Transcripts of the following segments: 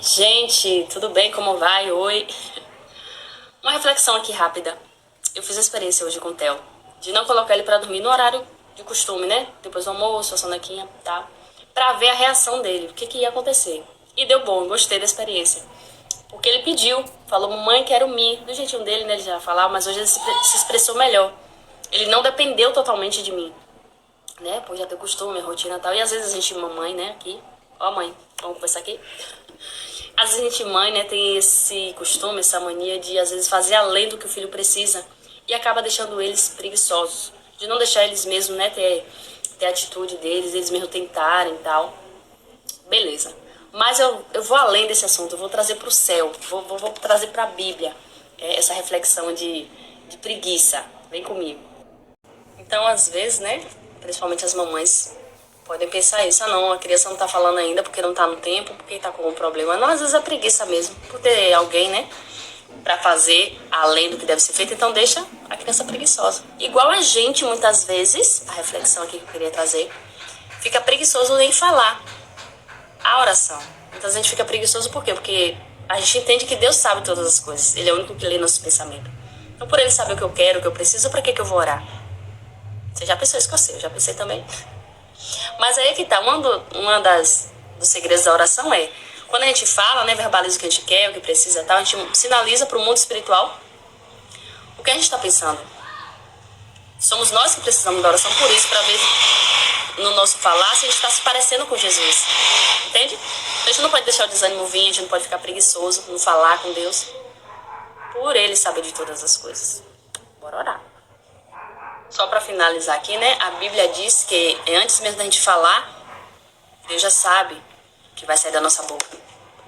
Gente, tudo bem? Como vai? Oi. Uma reflexão aqui rápida. Eu fiz a experiência hoje com o Theo de não colocar ele pra dormir no horário de costume, né? Depois do almoço, a sonequinha, tá? Pra ver a reação dele, o que que ia acontecer. E deu bom, eu gostei da experiência. Porque ele pediu, falou, mamãe, quero me. Do jeitinho dele, né? Ele já falava, mas hoje ele se expressou melhor. Ele não dependeu totalmente de mim, né? Por já ter costume, rotina e tal. E às vezes a gente, mamãe, né? Aqui, ó mãe, vamos conversar aqui. Às vezes a gente, mãe, né, tem esse costume, essa mania de, às vezes, fazer além do que o filho precisa e acaba deixando eles preguiçosos. De não deixar eles mesmos, né, ter a atitude deles, eles mesmos tentarem e tal. Beleza. Mas eu vou além desse assunto, eu vou trazer para o céu, vou trazer para a Bíblia essa reflexão de preguiça. Vem comigo. Então, às vezes, né, principalmente as mamães podem pensar isso, não, a criança não tá falando ainda porque não tá no tempo, porque tá com algum problema. Não, às vezes é preguiça mesmo, por ter alguém, né, pra fazer além do que deve ser feito, então deixa a criança preguiçosa. Igual a gente, muitas vezes, a reflexão aqui que eu queria trazer, fica preguiçoso em falar a oração. Muitas vezes a gente fica preguiçoso por quê? Porque a gente entende que Deus sabe todas as coisas, Ele é o único que lê nosso pensamento. Então, por Ele saber o que eu quero, o que eu preciso, pra que eu vou orar? Você já pensou isso que eu sei, eu já pensei também. Mas aí é que tá, dos segredos da oração é, quando a gente fala, né, verbaliza o que a gente quer, o que precisa e tal, a gente sinaliza pro mundo espiritual o que a gente tá pensando. Somos nós que precisamos da oração por isso, pra ver no nosso falar se a gente tá se parecendo com Jesus. Entende? A gente não pode deixar o desânimo vir, a gente não pode ficar preguiçoso no falar com Deus. Por Ele saber de todas as coisas. Bora orar. Só para finalizar aqui, né? A Bíblia diz que antes mesmo da gente falar, Deus já sabe o que vai sair da nossa boca.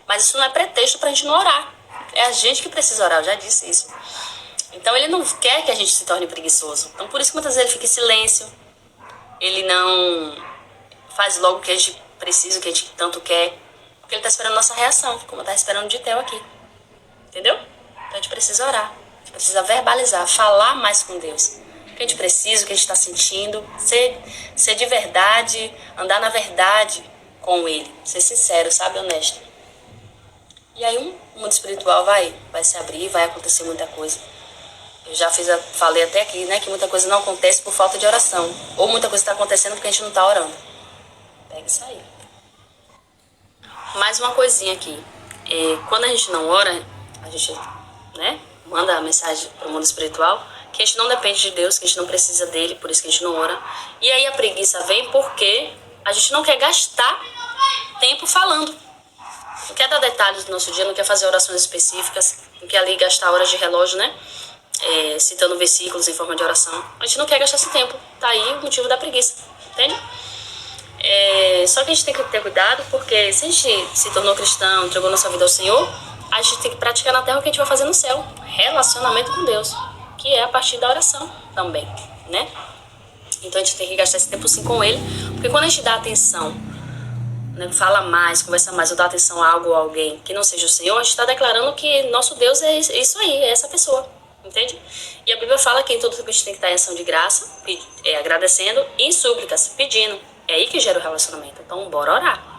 Mas isso não é pretexto pra gente não orar. É a gente que precisa orar, eu já disse isso. Então ele não quer que a gente se torne preguiçoso. Então por isso que muitas vezes ele fica em silêncio. Ele não faz logo o que a gente precisa, o que a gente tanto quer. Porque ele tá esperando a nossa reação, como eu tava esperando de Theo aqui. Entendeu? Então a gente precisa orar. A gente precisa verbalizar, falar mais com Deus. O que a gente precisa, o que a gente está sentindo, ser de verdade, andar na verdade com Ele, ser sincero, sabe, honesto. E aí o mundo espiritual vai se abrir, vai acontecer muita coisa. Eu já falei até aqui, né, que muita coisa não acontece por falta de oração, ou muita coisa está acontecendo porque a gente não está orando. Pega isso aí. Mais uma coisinha aqui, quando a gente não ora, a gente, né, manda a mensagem para o mundo espiritual, que a gente não depende de Deus, que a gente não precisa dele, por isso que a gente não ora. E aí a preguiça vem porque a gente não quer gastar tempo falando. Não quer dar detalhes do nosso dia, não quer fazer orações específicas, não quer ali gastar horas de relógio, né? Citando versículos em forma de oração. A gente não quer gastar esse tempo. Tá aí o motivo da preguiça, entende? Só que a gente tem que ter cuidado, porque se a gente se tornou cristão, entregou nossa vida ao Senhor, a gente tem que praticar na terra o que a gente vai fazer no céu. Relacionamento com Deus. Que é a partir da oração também, né? Então a gente tem que gastar esse tempo sim com Ele, porque quando a gente dá atenção, né, fala mais, conversa mais, ou dá atenção a algo ou a alguém que não seja o Senhor, a gente está declarando que nosso Deus é isso aí, é essa pessoa, entende? E a Bíblia fala que em tudo que a gente tem que estar em ação de graça, agradecendo, e em súplicas, pedindo. É aí que gera o relacionamento. Então bora orar.